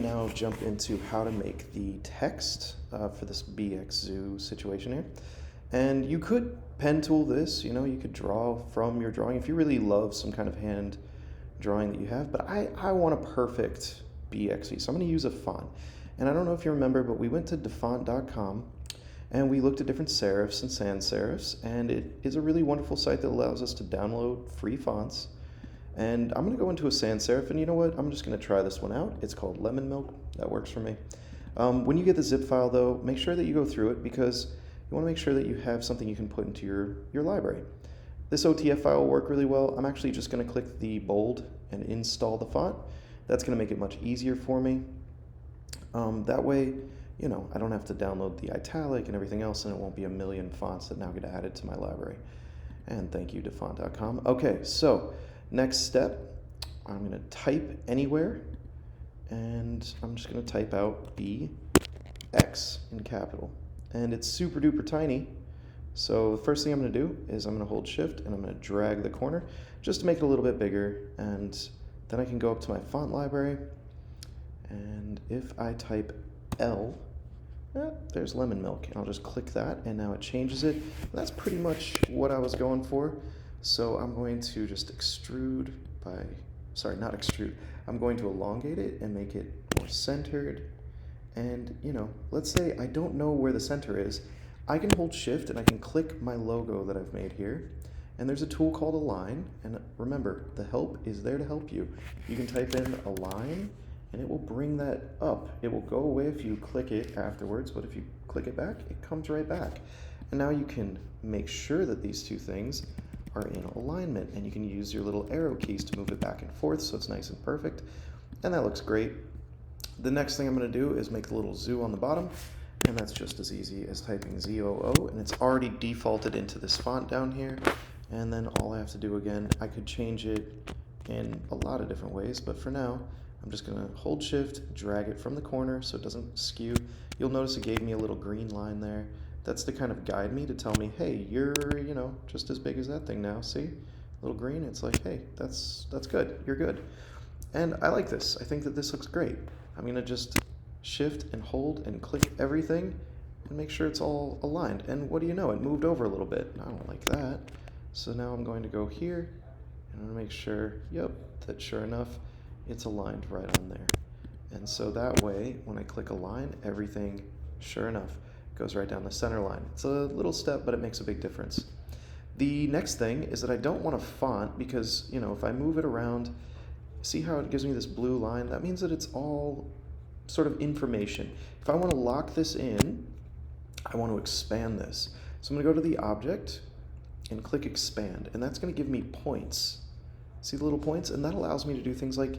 now jump into how to make the text for this BX Zoo situation here. And you could pen tool this, you could draw from your drawing if you really love some kind of hand drawing that you have, but I want a perfect BXZ, so I'm going to use a font. And I don't know if you remember, but we went to defont.com and we looked at different serifs and sans serifs, and it is a really wonderful site that allows us to download free fonts. And I'm going to go into a sans serif, and you know what? I'm just going to try this one out. It's called Lemon Milk. That works for me. When you get the zip file, though, make sure that you go through it because you want to make sure that you have something you can put into your library. This OTF file will work really well. I'm actually just going to click the bold and install the font. That's going to make it much easier for me. That way, I don't have to download the italic and everything else, and it won't be a million fonts that now get added to my library. And thank you, defont.com. Okay, so next step, I'm going to type anywhere, and I'm just going to type out BX in capital. And it's super duper tiny. So the first thing I'm going to do is I'm going to hold shift and I'm going to drag the corner just to make it a little bit bigger, and then I can go up to my font library, and if I type L, there's Lemon Milk, and I'll just click that and now it changes it. That's pretty much what I was going for. So I'm going to just I'm going to elongate it and make it more centered. And let's say I don't know where the center is. I can hold shift and I can click my logo that I've made here, and there's a tool called Align, and remember, the help is there to help you. You can type in Align and it will bring that up. It will go away if you click it afterwards, but if you click it back, it comes right back. And now you can make sure that these two things are in alignment, and you can use your little arrow keys to move it back and forth so it's nice and perfect, and that looks great. The next thing I'm going to do is make the little zoo on the bottom, and that's just as easy as typing ZOO, and it's already defaulted into this font down here. And then all I have to do again, I could change it in a lot of different ways, but for now, I'm just going to hold shift, drag it from the corner so it doesn't skew. You'll notice it gave me a little green line there. That's to kind of guide me, to tell me, hey, you're, just as big as that thing now. See? Little green, it's like, hey, that's good. You're good. And I like this. I think that this looks great. I'm going to just shift and hold and click everything and make sure it's all aligned. And what do you know? It moved over a little bit. I don't like that. So now I'm going to go here and I'm going to make sure, that sure enough, it's aligned right on there. And so that way, when I click Align, everything, sure enough, goes right down the center line. It's a little step, but it makes a big difference. The next thing is that I don't want a font because, if I move it around, see how it gives me this blue line? That means that it's all sort of information. If I want to lock this in, I want to expand this. So I'm going to go to the object and click expand, and that's going to give me points. See the little points? And that allows me to do things like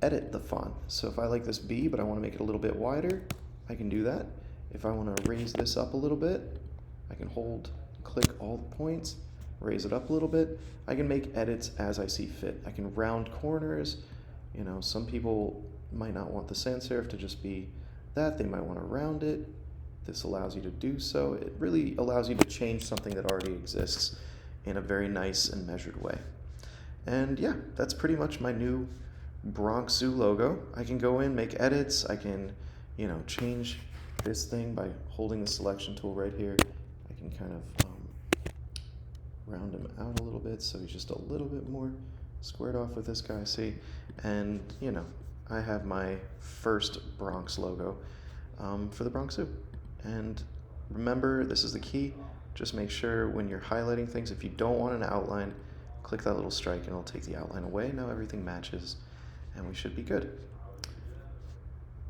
edit the font. So if I like this B, but I want to make it a little bit wider, I can do that. If I want to raise this up a little bit, I can click all the points, raise it up a little bit. I can make edits as I see fit. I can round corners. Some people might not want the sans serif to just be that. They might want to round it. This allows you to do so. It really allows you to change something that already exists in a very nice and measured way. And yeah, that's pretty much my new Bronx Zoo logo. I can go in, make edits. I can, change this thing by holding the selection tool right here. I can kind of round him out a little bit so he's just a little bit more squared off with this guy, see? And, I have my first Bronx logo for the Bronx Zoo. And remember, this is the key. Just make sure when you're highlighting things, if you don't want an outline, click that little strike and it'll take the outline away. Now everything matches and we should be good.